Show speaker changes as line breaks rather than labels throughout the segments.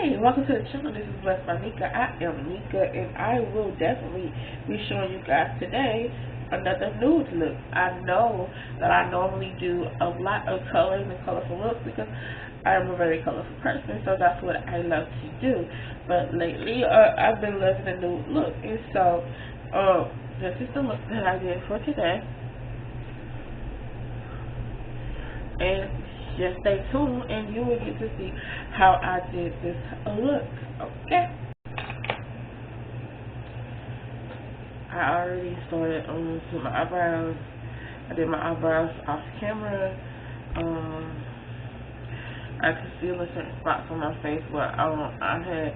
Hey, welcome to the channel. This is Blessed by Nika. I am Nika, and I will definitely be showing you guys today another nude look. I know that I normally do a lot of colors and colorful looks because I am a very colorful person, so that's what I love to do. But lately, I've been loving the nude look, and so this is the look that I did for today. And just stay tuned and you will get to see how I did this look, okay? I already started to my eyebrows. I did my eyebrows off camera. I concealed certain spots on my face where I had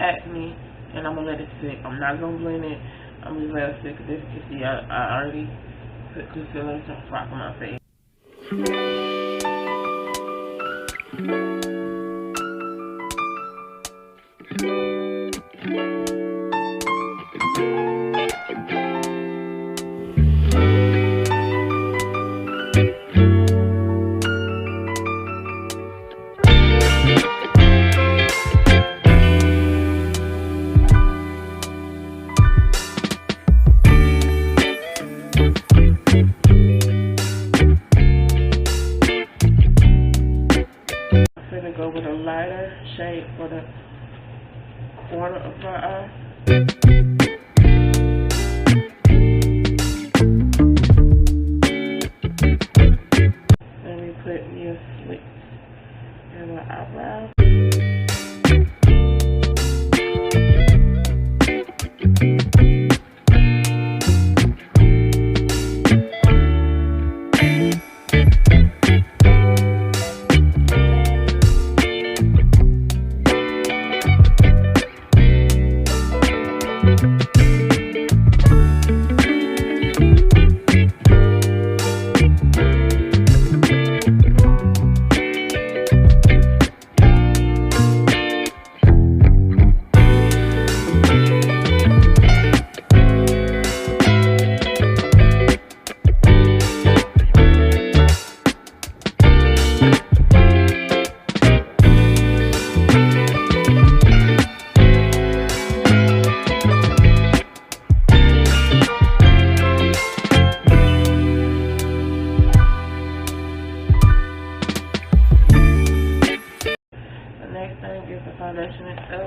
acne, and I'm going to let it sit. I'm not going to blend it. I'm going to let it sit because as you can see, I already put concealer in certain spots on my face. Go with a lighter shade for the corner of my eye. Let me put me a slit in my eyebrow. Get the foundation itself.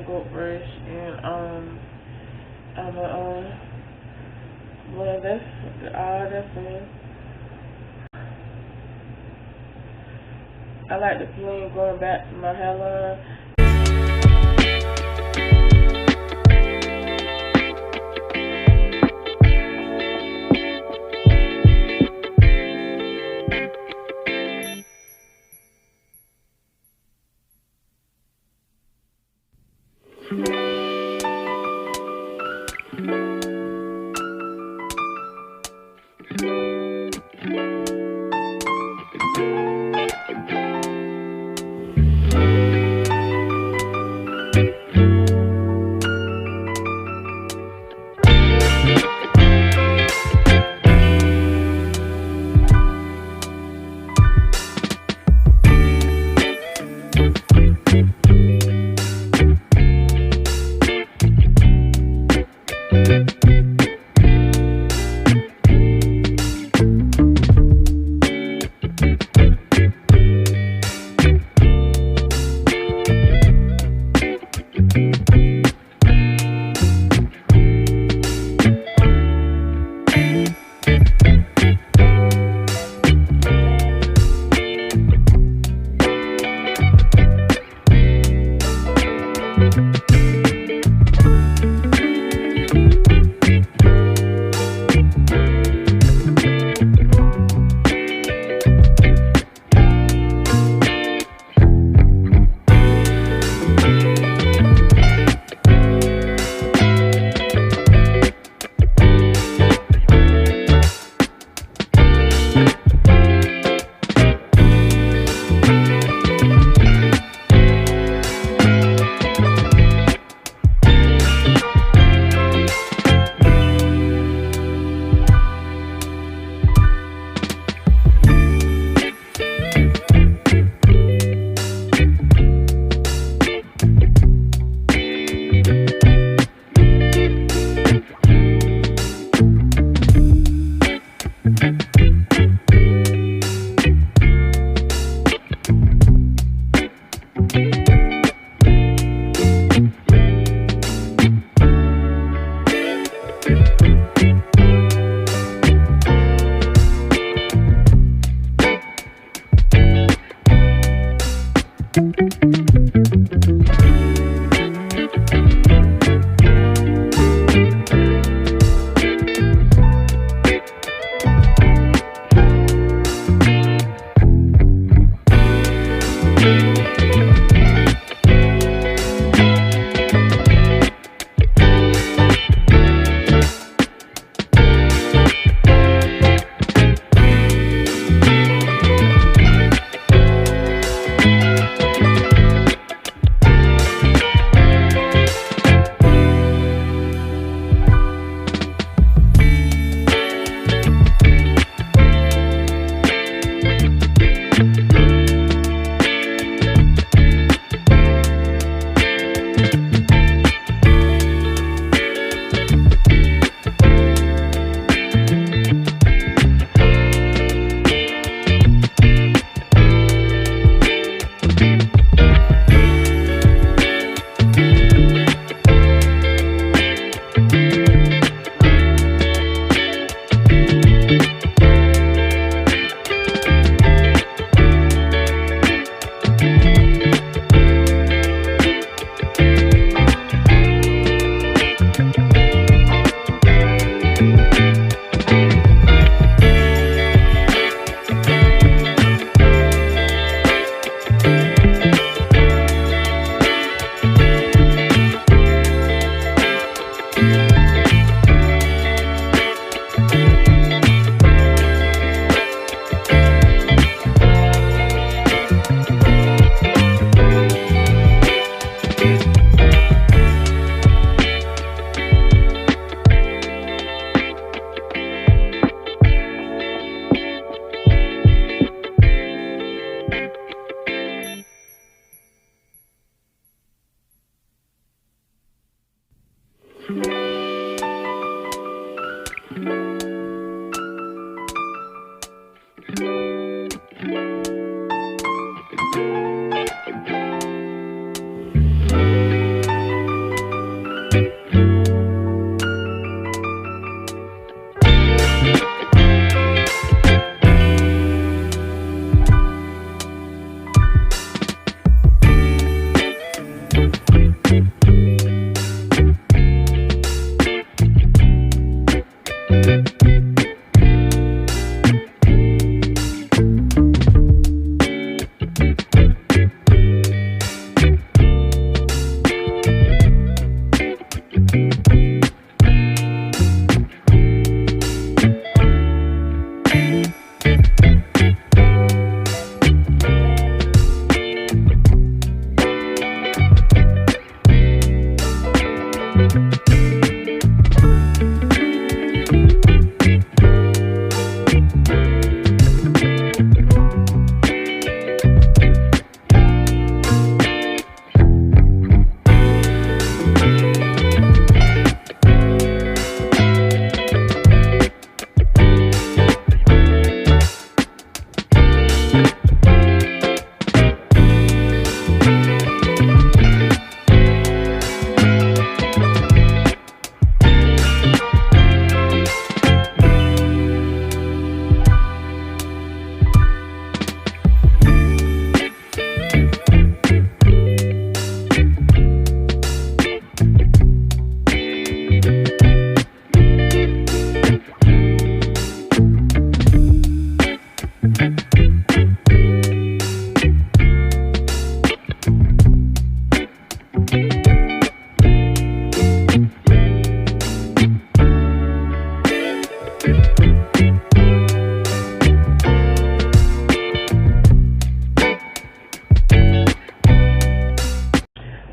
go first, and I'm well, that's it. I like the feeling going back to my hairline.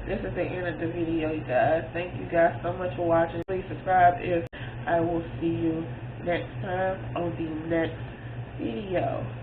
This is the end of the video, you guys. Thank you guys so much for watching. Please subscribe if I will see you next time on the next video.